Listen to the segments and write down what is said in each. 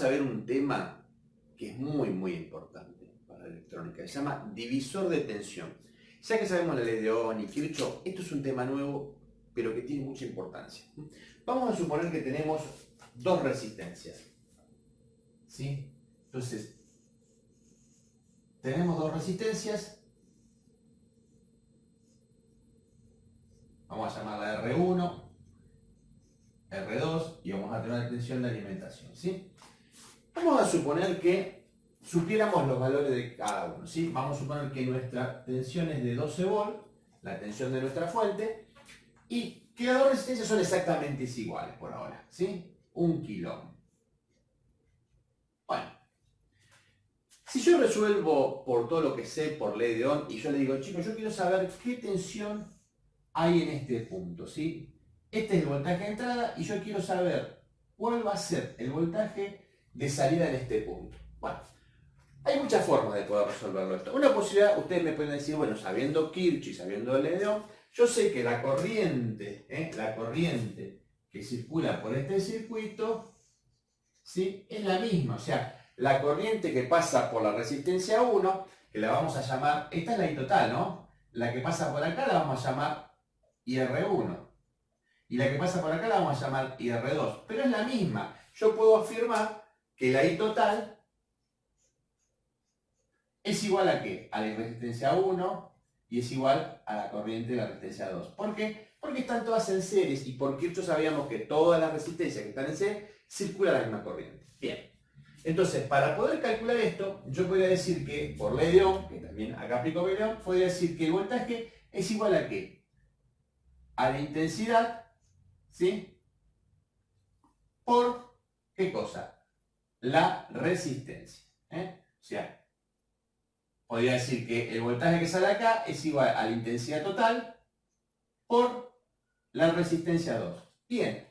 a ver un tema que es muy importante para la electrónica. Se llama divisor de tensión. Ya que sabemos la ley de Ohm y Kirchhoff, esto es un tema nuevo, pero que tiene mucha importancia. Vamos a suponer que tenemos dos resistencias. ¿Sí? Entonces, tenemos dos resistencias. Vamos a llamarla R1, R2 y vamos a tener una tensión de alimentación. ¿Sí? Vamos a suponer que supiéramos los valores de cada uno. ¿Sí? Vamos a suponer que nuestra tensión es de 12 volts, la tensión de nuestra fuente, y que las dos resistencias son exactamente iguales por ahora. ¿Sí? 1 kilo ohm. Bueno, si yo resuelvo por todo lo que sé, por ley de Ohm, y yo le digo, chicos, yo quiero saber qué tensión hay en este punto, ¿sí? Este es el voltaje de entrada y yo quiero saber cuál va a ser el voltaje de salida en este punto. Bueno, hay muchas formas de poder resolverlo esto. Una posibilidad, ustedes me pueden decir, bueno, sabiendo Kirchhoff y sabiendo ley de Ohm, yo sé que la corriente que circula por este circuito, ¿sí? Es la misma, o sea, la corriente que pasa por la resistencia 1, que la vamos a llamar, esta es la I total, ¿no? La que pasa por acá la vamos a llamar IR1. Y la que pasa por acá la vamos a llamar IR2. Pero es la misma. Yo puedo afirmar que la I total es igual a ¿qué? A la resistencia 1 y es igual a la corriente de la resistencia 2. ¿Por qué? Porque están todas en series y por Kirchhoff sabíamos que todas las resistencias que están en serie circulan la misma corriente. Bien. Entonces, para poder calcular esto, yo podría decir que, por ley de Ohm, que también acá aplico ley de Ohm, podría decir que el voltaje es igual a ¿qué? A la intensidad, ¿sí? Por, ¿qué cosa? La resistencia. O sea, podría decir que el voltaje que sale acá es igual a la intensidad total por la resistencia 2. Bien.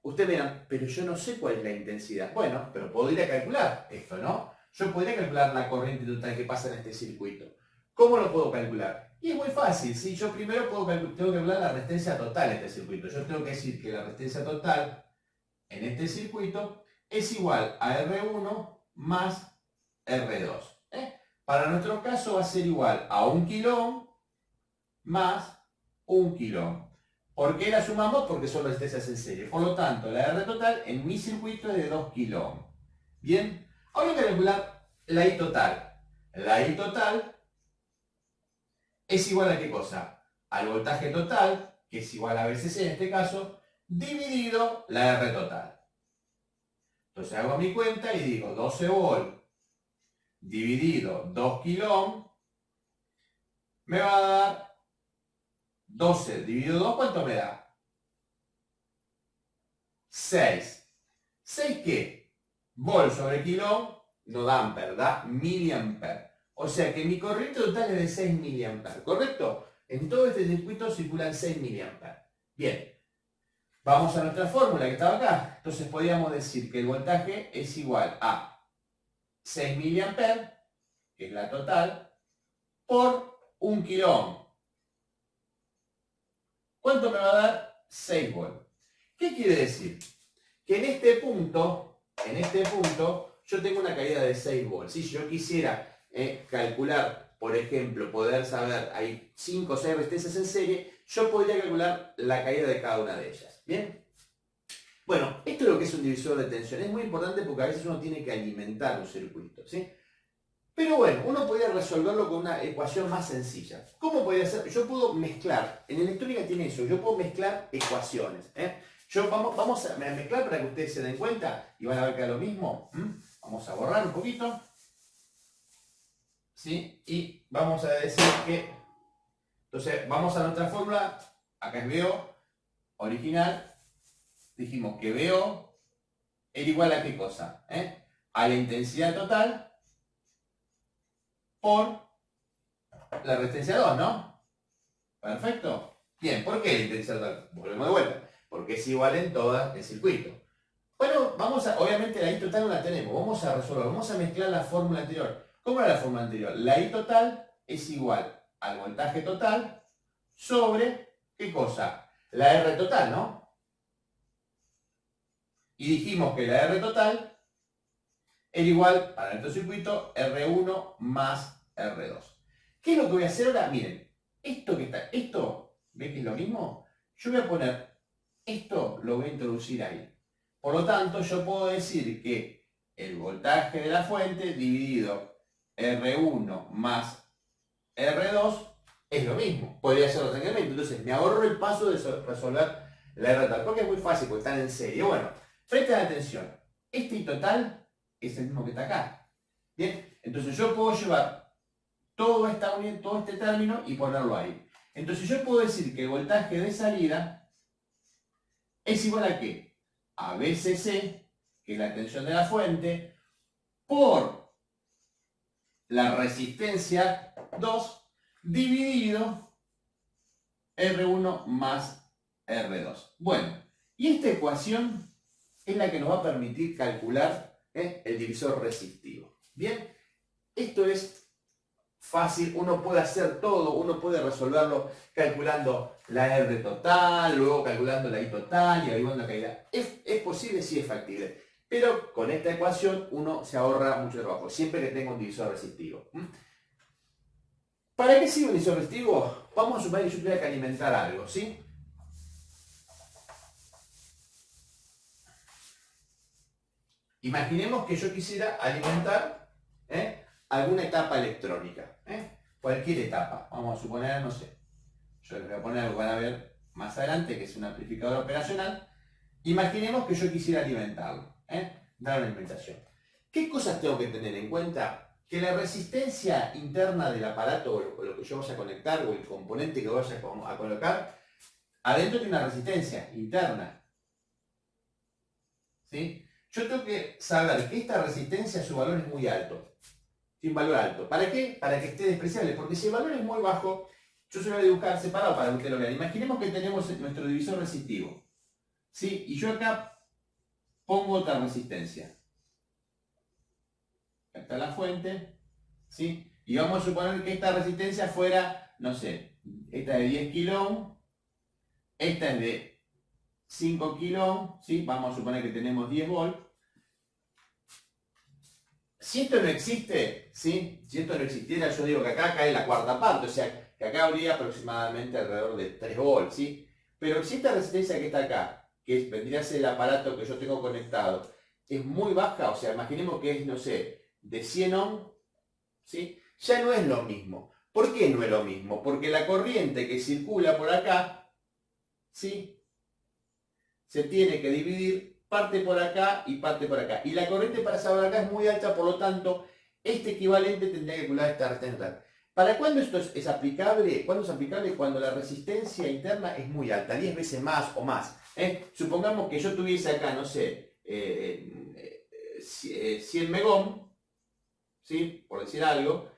Ustedes dirán, pero yo no sé cuál es la intensidad. Bueno, pero podría calcular esto, ¿no? Yo podría calcular la corriente total que pasa en este circuito. ¿Cómo lo puedo calcular? Y es muy fácil, ¿sí? Yo primero tengo que calcular la resistencia total en este circuito. Yo tengo que decir que la resistencia total en este circuito es igual a R1 más R2. Para nuestro caso va a ser igual a 1 kilo ohm más 1 kilo ohm. ¿Por qué la sumamos? Porque son resistencias en serie. Por lo tanto, la R total en mi circuito es de 2 kilo ohm. Bien, ahora voy a calcular la I total. La I total es igual a ¿qué cosa? Al voltaje total, que es igual a VCC en este caso, dividido la R total. Entonces hago mi cuenta y digo 12 volt dividido 2 kilo ohm me va a dar 12 dividido 2, ¿cuánto me da? 6. ¿6 qué? Volt sobre kilo ohm no da amper, da miliamper. O sea que mi corriente total es de 6 miliamper, ¿correcto? En todo este circuito circulan 6 miliamper. Bien. Vamos a nuestra fórmula que estaba acá. Entonces podríamos decir que el voltaje es igual a 6 miliamper, que es la total, por 1 kilo ohm. ¿Cuánto me va a dar? 6 volts. ¿Qué quiere decir? Que en este punto, yo tengo una caída de 6 volts. Si yo quisiera calcular, por ejemplo, poder saber, hay 5 o 6 resistencias en serie, yo podría calcular la caída de cada una de ellas. ¿Bien? Bueno, esto es lo que es un divisor de tensión. Es muy importante porque a veces uno tiene que alimentar un circuito, ¿sí? Pero bueno, uno podría resolverlo con una ecuación más sencilla. ¿Cómo podría ser? Yo puedo mezclar, en electrónica tiene eso, yo puedo mezclar ecuaciones. Vamos a mezclar para que ustedes se den cuenta y van a ver que es lo mismo. Vamos a borrar un poquito. ¿Sí? Y vamos a decir que, entonces vamos a nuestra fórmula, acá es VO, original, dijimos que VO era igual a ¿qué cosa? A la intensidad total por la resistencia 2, ¿no? Perfecto. Bien, ¿por qué la intensidad total? Volvemos de vuelta. Porque es igual en todo el circuito. Bueno, obviamente la I total no la tenemos. Vamos a resolver, vamos a mezclar la fórmula anterior. ¿Cómo era la fórmula anterior? La I total es igual al voltaje total sobre, ¿qué cosa? La R total, ¿no? Y dijimos que la R total era igual, para nuestro circuito, R1 más R2. ¿Qué es lo que voy a hacer ahora? Miren, ¿ven que es lo mismo? Yo voy a poner, esto lo voy a introducir ahí. Por lo tanto, yo puedo decir que el voltaje de la fuente dividido R1 más R2 es lo mismo. Podría ser otro incremento. Entonces, me ahorro el paso de resolver la R total, porque es muy fácil, porque están en serie. Bueno, presten atención. Este I total es el mismo que está acá. Bien, entonces yo puedo llevar todo este término y ponerlo ahí. Entonces yo puedo decir que el voltaje de salida es igual a ¿qué? A VCC, que es la tensión de la fuente, por la resistencia 2 dividido R1 más R2. Bueno, y esta ecuación es la que nos va a permitir calcular el divisor resistivo. Bien, esto es fácil, uno puede hacer todo, uno puede resolverlo calculando la R total, luego calculando la I total y averiguando la caída. ¿Es posible? Sí, es factible. Pero con esta ecuación uno se ahorra mucho trabajo, siempre que tenga un divisor resistivo. ¿Para qué sirve un divisor resistivo? Vamos a suponer que yo tuviera que alimentar algo, ¿sí? Imaginemos que yo quisiera alimentar alguna etapa electrónica. Cualquier etapa. Vamos a suponer, no sé. Yo les voy a poner algo que van a ver más adelante, que es un amplificador operacional. Imaginemos que yo quisiera alimentarlo. Dar una alimentación. ¿Qué cosas tengo que tener en cuenta? Que la resistencia interna del aparato, o lo que yo vaya a conectar, o el componente que vaya a colocar, adentro tiene una resistencia interna. ¿Sí? Yo tengo que saber que esta resistencia, su valor es muy alto. Tiene un valor alto. ¿Para qué? Para que esté despreciable. Porque si el valor es muy bajo, yo se lo voy a dibujar separado para que ustedes lo vean. Imaginemos que tenemos nuestro divisor resistivo. ¿Sí? Y yo acá pongo otra resistencia. Acá está la fuente. ¿Sí? Y vamos a suponer que esta resistencia fuera, no sé, esta de 10 kilo, esta es de 5 kilo, ¿sí? Vamos a suponer que tenemos 10 volts. Si esto no existe, ¿sí? Si esto no existiera, yo digo que acá cae la cuarta parte, o sea, que acá habría aproximadamente alrededor de 3 volts, ¿sí? Pero si esta resistencia que está acá, que vendría a ser el aparato que yo tengo conectado, es muy baja, o sea, imaginemos que es, no sé, de 100 ohms, ¿sí? Ya no es lo mismo. ¿Por qué no es lo mismo? Porque la corriente que circula por acá, ¿sí? Se tiene que dividir parte por acá y parte por acá. Y la corriente para esa por acá es muy alta, por lo tanto, este equivalente tendría que calcular esta resistencia. ¿Para cuándo esto es aplicable? ¿Cuándo es aplicable? Cuando la resistencia interna es muy alta, 10 veces más o más. Supongamos que yo tuviese acá, no sé, 100 megohm, ¿sí? Por decir algo.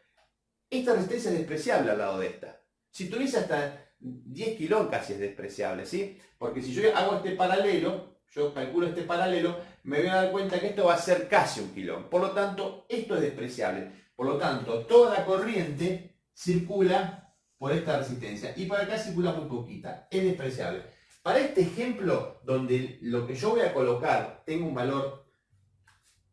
Esta resistencia es despreciable al lado de esta. Si tuviese hasta 10 kilo casi es despreciable, ¿sí? Porque si yo hago este paralelo, yo calculo este paralelo, me voy a dar cuenta que esto va a ser casi 1 kilo. Por lo tanto, esto es despreciable. Por lo tanto, toda la corriente circula por esta resistencia. Y para acá circula muy poquita. Es despreciable. Para este ejemplo, donde lo que yo voy a colocar tenga un valor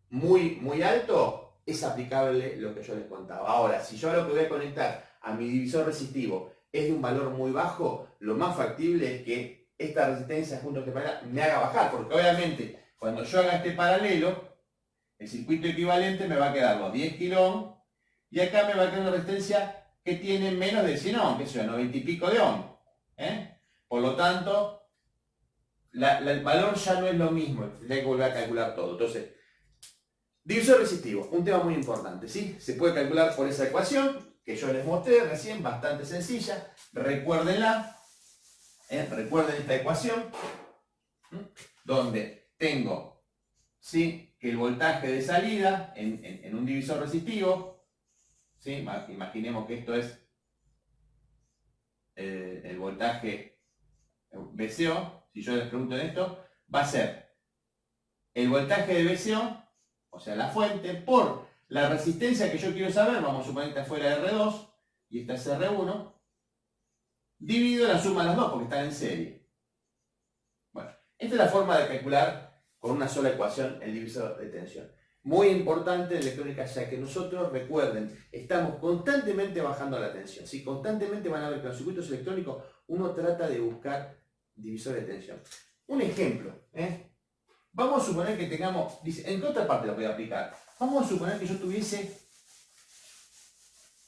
muy, muy alto, es aplicable lo que yo les contaba. Ahora, si yo lo que voy a conectar a mi divisor resistivo es de un valor muy bajo, lo más factible es que esta resistencia junto a este paralelo me haga bajar, porque obviamente cuando yo haga este paralelo, el circuito equivalente me va a quedar los 10 kilo ohm y acá me va a quedar una resistencia que tiene menos de 100 ohm, que es 90 y pico de ohm. Por lo tanto, el valor ya no es lo mismo, tendría que volver a calcular todo. Entonces, divisor resistivo, un tema muy importante, ¿sí? Se puede calcular por esa ecuación que yo les mostré recién, bastante sencilla. Recuérdenla. Recuerden esta ecuación, donde tengo, ¿sí?, que el voltaje de salida en un divisor resistivo, ¿sí? Imaginemos que esto es el voltaje VCO. Si yo les pregunto en esto, va a ser el voltaje de VCO, o sea, la fuente, por la resistencia que yo quiero saber, vamos a suponer que esta fuera R2 y esta es R1, dividido la suma de las dos porque están en serie. Bueno, esta es la forma de calcular con una sola ecuación el divisor de tensión. Muy importante en electrónica, ya que nosotros, recuerden, estamos constantemente bajando la tensión. ¿Sí? Constantemente van a ver que en los circuitos electrónicos uno trata de buscar divisores de tensión. Un ejemplo, vamos a suponer que tengamos, dice, ¿en qué otra parte lo voy a aplicar? Vamos a suponer que yo tuviese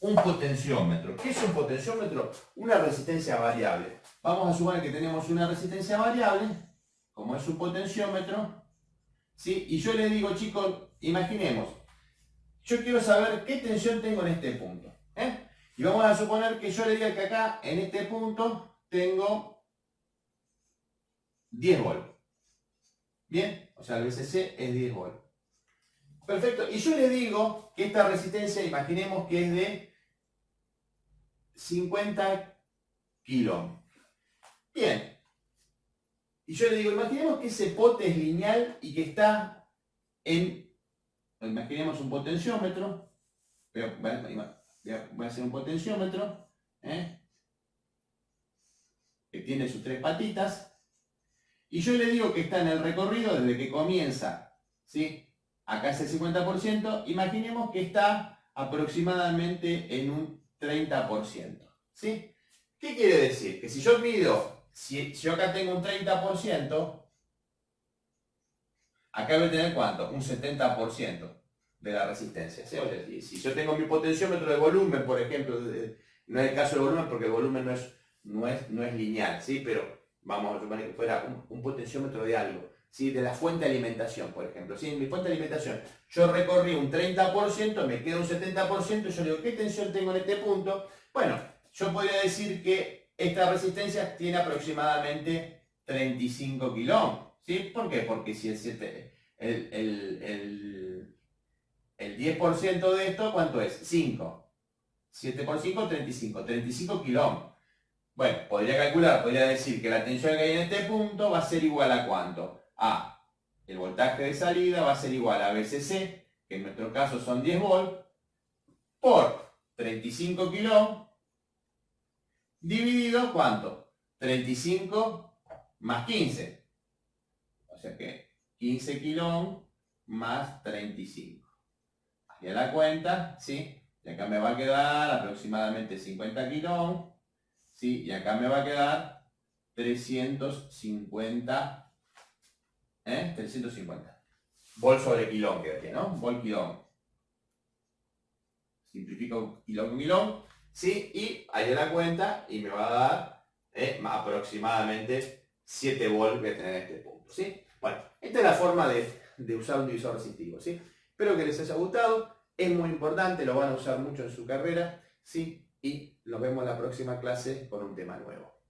un potenciómetro. ¿Qué es un potenciómetro? Una resistencia variable. Vamos a suponer que tenemos una resistencia variable, como es un potenciómetro, ¿sí? Y yo le digo, chicos, imaginemos, yo quiero saber qué tensión tengo en este punto. Y vamos a suponer que yo le diga que acá, en este punto, tengo 10 volts. ¿Bien? O sea, el VCC es 10 volts. Perfecto. Y yo le digo que esta resistencia, imaginemos que es de 50 kiloohms. Bien. Y yo le digo, imaginemos que ese pote es lineal y que está en... Imaginemos un potenciómetro. Voy a hacer un potenciómetro. Que tiene sus 3 patitas. Y yo le digo que está en el recorrido desde que comienza, ¿sí? Acá es el 50%, imaginemos que está aproximadamente en un 30%, ¿sí? ¿Qué quiere decir? Que si yo mido, si yo acá tengo un 30%, acá voy a tener ¿cuánto? Un 70% de la resistencia, ¿sí? O sea, si yo tengo mi potenciómetro de volumen, por ejemplo, no es el caso del volumen porque el volumen no es lineal, ¿sí? Pero vamos a suponer que fuera un potenciómetro de algo, ¿sí? De la fuente de alimentación, por ejemplo. ¿Sí? En mi fuente de alimentación yo recorrí un 30%, me queda un 70%, y yo digo, ¿qué tensión tengo en este punto? Bueno, yo podría decir que esta resistencia tiene aproximadamente 35 kiloohms. ¿Sí? ¿Por qué? Porque si el 10% de esto, ¿cuánto es? 5. 7 por 5, 35 kiloohms. Bueno, podría decir que la tensión que hay en este punto va a ser igual a ¿cuánto? A el voltaje de salida va a ser igual a VCC, que en nuestro caso son 10 volts, por 35 kiloohms, dividido ¿cuánto? 35 más 15. O sea que 15 kiloohms más 35. Hacia la cuenta, ¿sí? Y acá me va a quedar aproximadamente 50 kiloohms. ¿Sí? Y acá me va a quedar 350, 350 volts sobre kiloohm, que ¿no? Volt kiloohm. Simplifico kiloohm con kiloohm, ¿sí? Y haré la cuenta y me va a dar aproximadamente 7 volts que voy a tener en este punto, ¿sí? Bueno, esta es la forma de usar un divisor resistivo, ¿sí? Espero que les haya gustado, es muy importante, lo van a usar mucho en su carrera, ¿sí? Y nos vemos en la próxima clase con un tema nuevo.